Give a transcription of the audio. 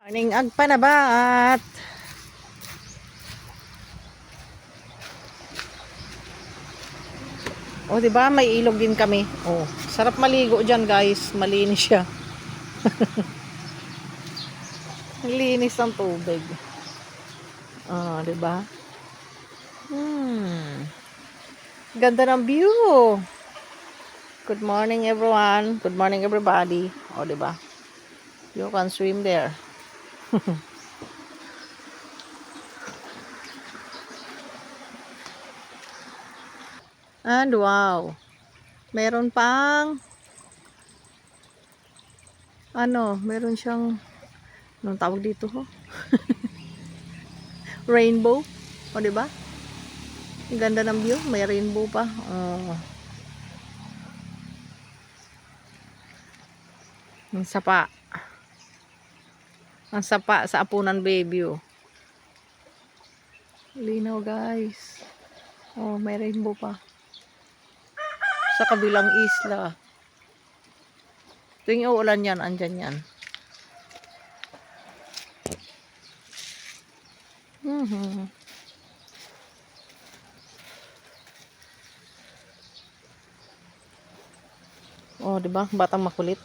Morning agpanabat. Oh, 'di ba? May ilog din kami. Oh, sarap maligo diyan, guys. Malinis siya. Linis ng tubig. Oh, 'di ba? Hmm. Ganda ng view. Good morning, everyone. Good morning, everybody. Oh, 'di ba? You can swim there. And wow. Meron pang meron siyang anong tawag dito ho? Rainbow. O, 'di ba? Ang ganda ng view, may rainbow pa. Oh, ang sapa. Ang sapa sa Apunan Baby. Oh. Linaw, guys. Oh, may rainbow pa. Sa kabilang isla. Tuwing uulan yan, andyan yan. Oh, 'di ba? Batang makulit.